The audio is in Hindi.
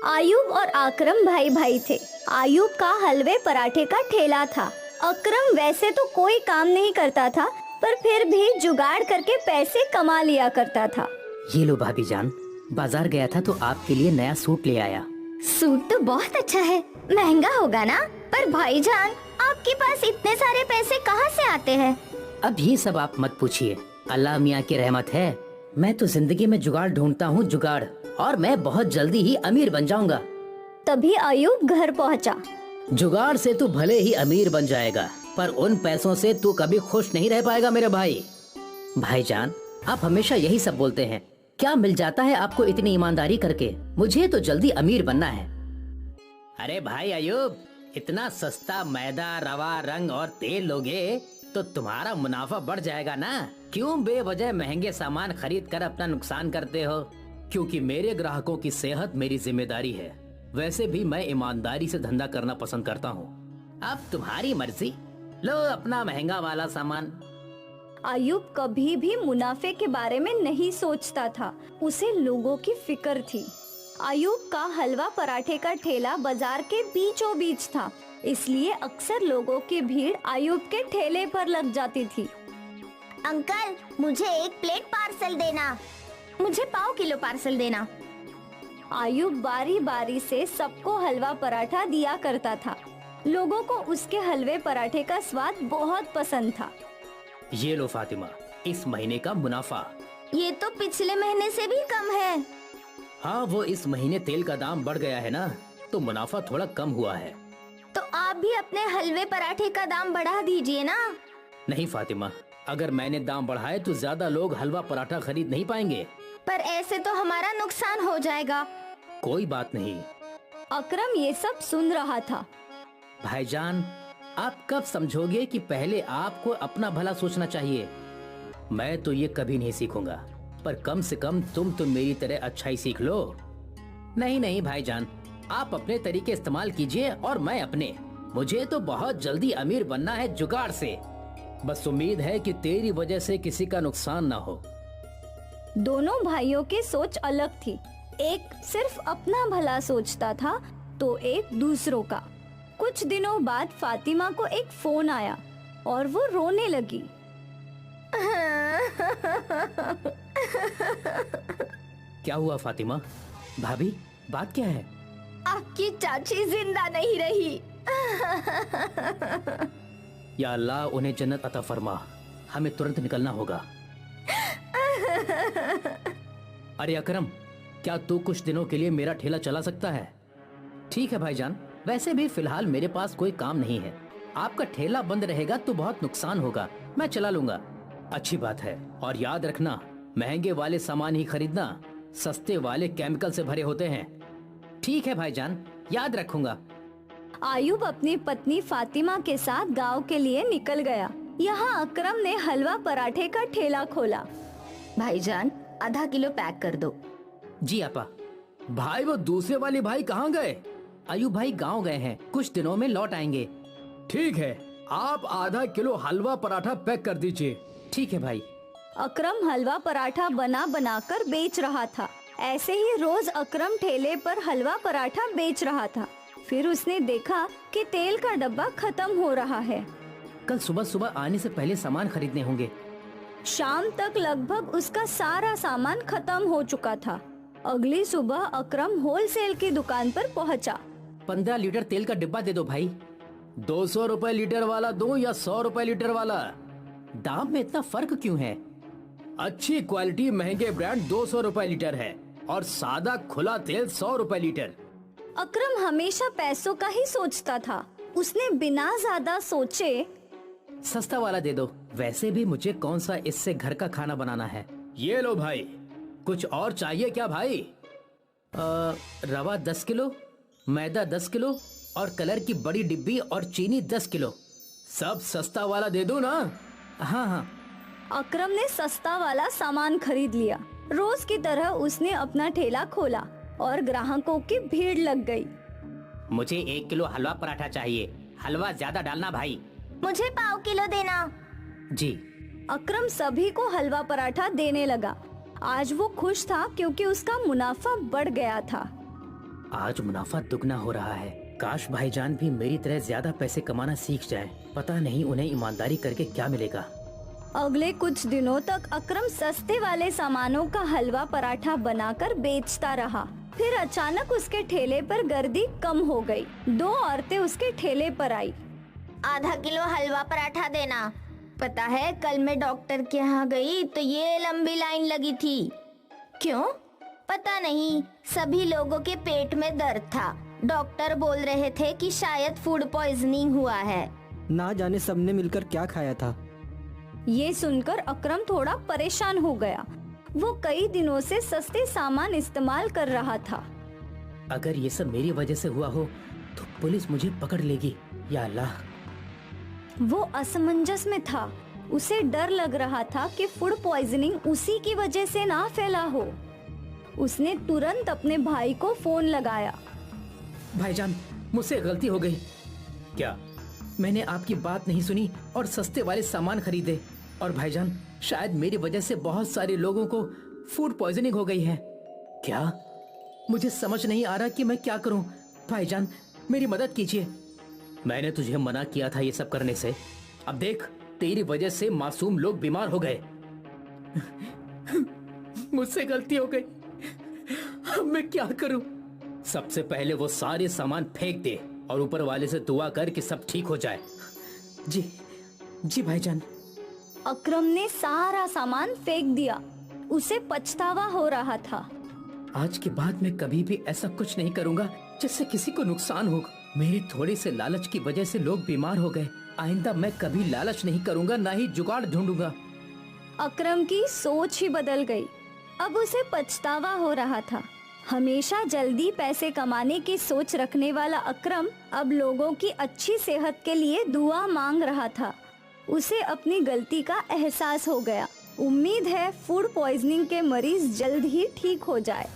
आयूब और अकरम भाई भाई थे। आयूब का हलवे पराठे का ठेला था। अकरम वैसे तो कोई काम नहीं करता था, पर फिर भी जुगाड़ करके पैसे कमा लिया करता था। ये लो भाभी जान, बाजार गया था तो आपके लिए नया सूट ले आया। सूट तो बहुत अच्छा है, महंगा होगा ना? पर भाईजान, आपके पास इतने सारे पैसे कहाँ से आते हैं? अब ये सब आप मत पूछिए, अल्लाह मियाँ की रहमत है। मैं तो जिंदगी में जुगाड़ ढूंढता हूँ, जुगाड़, और मैं बहुत जल्दी ही अमीर बन जाऊंगा। तभी आयूब घर पहुँचा। जुगाड़ से तू भले ही अमीर बन जाएगा, पर उन पैसों से तू कभी खुश नहीं रह पाएगा मेरे भाई। भाईजान, आप हमेशा यही सब बोलते हैं, क्या मिल जाता है आपको इतनी ईमानदारी करके? मुझे तो जल्दी अमीर बनना है। अरे भाई अयूब, इतना सस्ता मैदा, रवा, रंग और तेल लोगे तो तुम्हारा मुनाफा बढ़ जाएगा ना। क्यों बेवजह महंगे सामान खरीद कर अपना नुकसान करते हो? क्योंकि मेरे ग्राहकों की सेहत मेरी जिम्मेदारी है। वैसे भी मैं ईमानदारी से धंधा करना पसंद करता हूँ। अब तुम्हारी मर्जी, लो अपना महंगा वाला सामान। आयूब कभी भी मुनाफे के बारे में नहीं सोचता था, उसे लोगों की फिक्र थी। आयूब का हलवा पराठे का ठेला बाजार के बीचों बीच था, इसलिए अक्सर लोगों की भीड़ आयूब के ठेले पर लग जाती थी। अंकल, मुझे 1 प्लेट पार्सल देना। मुझे पाव किलो पार्सल देना। आयूब बारी बारी से सबको हलवा पराठा दिया करता था। लोगों को उसके हलवे पराठे का स्वाद बहुत पसंद था। ये लो फातिमा, इस महीने का मुनाफा। ये तो पिछले महीने से भी कम है। हाँ, वो इस महीने तेल का दाम बढ़ गया है ना, तो मुनाफा थोड़ा कम हुआ है। तो आप भी अपने हलवे पराठे का दाम बढ़ा दीजिए ना। नहीं फातिमा, अगर मैंने दाम बढ़ाए तो ज्यादा लोग हलवा पराठा खरीद नहीं पाएंगे। पर ऐसे तो हमारा नुकसान हो जाएगा। कोई बात नहीं। अकरम ये सब सुन रहा था। भाईजान, आप कब समझोगे कि पहले आपको अपना भला सोचना चाहिए? मैं तो ये कभी नहीं सीखूंगा, पर कम से कम तुम तो मेरी तरह अच्छाई सीख लो। नहीं नहीं भाईजान, आप अपने तरीके इस्तेमाल कीजिए और मैं अपने। मुझे तो बहुत जल्दी अमीर बनना है जुगाड़ से। बस उम्मीद है कि तेरी वजह से किसी का नुकसान ना हो। दोनों भाइयों की सोच अलग थी। एक सिर्फ अपना भला सोचता था, तो एक दूसरों का। कुछ दिनों बाद फातिमा को एक फोन आया और वो रोने लगी। क्या हुआ फातिमा? भाभी, बात क्या है? आपकी चाची जिंदा नहीं रही। या अल्लाह, उन्हें जन्नत अता फरमा। हमें तुरंत निकलना होगा। अरे अकरम, क्या तू कुछ दिनों के लिए मेरा ठेला चला सकता है? ठीक है भाईजान, वैसे भी फिलहाल मेरे पास कोई काम नहीं है। आपका ठेला बंद रहेगा तो बहुत नुकसान होगा, मैं चला लूंगा। अच्छी बात है, और याद रखना, महंगे वाले सामान ही खरीदना, सस्ते वाले केमिकल से भरे होते हैं। ठीक है भाईजान, याद रखूंगा। आयूब अपनी पत्नी फातिमा के साथ गांव के लिए निकल गया। यहाँ अकरम ने हलवा पराठे का ठेला खोला। भाईजान, आधा किलो पैक कर दो। जी आपा। भाई, वो दूसरे वाले भाई कहाँ गए? आयूब भाई गांव गए हैं, कुछ दिनों में लौट आएंगे। ठीक है, आप आधा किलो हलवा पराठा पैक कर दीजिए। ठीक है भाई। अकरम हलवा पराठा बना बना कर बेच रहा था। ऐसे ही रोज अकरम ठेले पर हलवा पराठा बेच रहा था। फिर उसने देखा कि तेल का डब्बा खत्म हो रहा है। कल सुबह सुबह आने से पहले सामान खरीदने होंगे। शाम तक लगभग उसका सारा सामान खत्म हो चुका था। अगली सुबह अकरम होलसेल की दुकान पर पहुंचा। 15 लीटर तेल का डिब्बा दे दो भाई। 200 रुपए लीटर वाला दूं या 100 रुपए लीटर वाला? दाम में इतना फर्क क्यों है? अच्छी क्वालिटी महंगे ब्रांड 200 रुपए लीटर है और सादा खुला तेल 100 रुपए लीटर। अकरम हमेशा पैसों का ही सोचता था। उसने बिना ज्यादा सोचे सस्ता वाला दे दो। वैसे भी मुझे कौन सा इससे घर का खाना बनाना है। ये लो भाई। कुछ और चाहिए क्या भाई? रवा 10 किलो, मैदा 10 किलो और कलर की बड़ी डिब्बी और चीनी 10 किलो। सब सस्ता वाला दे दूं ना? हाँ हाँ। अकरम ने सस्ता वाला सामान खरीद लिया। रोज की तरह उसने अपना ठेला खोला और ग्राहकों की भीड़ लग गई। मुझे 1 किलो हलवा पराठा चाहिए। हलवा ज्यादा डालना भाई। मुझे पाव किलो देना। जी। अकरम सभी को हलवा पराठा देने लगा। आज वो खुश था क्योंकि उसका मुनाफा बढ़ गया था। आज मुनाफा दुगना हो रहा है। काश भाईजान भी मेरी तरह ज्यादा पैसे कमाना सीख जाएं। पता नहीं उन्हें ईमानदारी करके क्या मिलेगा। अगले कुछ दिनों तक अकरम सस्ते वाले सामानों का हलवा पराठा बनाकर बेचता रहा। फिर अचानक उसके ठेले पर गर्दी कम हो गई। 2 औरतें उसके ठेले पर आई। आधा किलो हलवा पराठा देना। पता है कल मैं डॉक्टर के यहाँ गई तो ये लंबी लाइन लगी थी। क्यों? पता नहीं, सभी लोगों के पेट में दर्द था। डॉक्टर बोल रहे थे कि शायद फूड पॉइजनिंग हुआ है। ना जाने सबने मिलकर क्या खाया था। ये सुनकर अकरम थोड़ा परेशान हो गया। वो कई दिनों से सस्ते सामान इस्तेमाल कर रहा था। अगर ये सब मेरी वजह से हुआ हो तो पुलिस मुझे पकड़ लेगी। या अल्लाह। वो असमंजस में था। उसे डर लग रहा था कि फूड पॉइजनिंग उसी की वजह से ना फैला हो। उसने तुरंत अपने भाई को फोन लगाया। भाईजान, मुझसे गलती हो गई। क्या? मैंने आपकी बात नहीं सुनी और सस्ते वाले सामान खरीदे। और भाईजान, शायद मेरी वजह से बहुत सारे लोगों को फूड पॉइजनिंग हो गई है। क्या? मुझे समझ नहीं आ रहा कि मैं क्या करूं। भाईजान, मेरी मदद कीजिए। मैंने तुझे मना किया था ये सब करने से। अब देख, तेरी वजह से मासूम लोग बीमार हो गए। मुझसे गलती हो गई। अब मैं क्या करूं? सबसे पहले वो सारे सामान फेंक दे और ऊपर वाले से दुआ कर कि सब ठीक हो जाए। जी जी भाईजान। अकरम ने सारा सामान फेंक दिया। उसे पछतावा हो रहा था। आज के बाद मैं कभी भी ऐसा कुछ नहीं करूंगा जिससे किसी को नुकसान हो। मेरे थोड़े से लालच की वजह से लोग बीमार हो गए। आइंदा मैं कभी लालच नहीं करूंगा, ना ही जुगाड़ ढूंढूंगा। अकरम की सोच ही बदल गई। अब उसे पछतावा हो रहा था। हमेशा जल्दी पैसे कमाने की सोच रखने वाला अकरम अब लोगों की अच्छी सेहत के लिए दुआ मांग रहा था। उसे अपनी गलती का एहसास हो गया। उम्मीद है फूड पॉइजनिंग के मरीज जल्द ही ठीक हो जाए।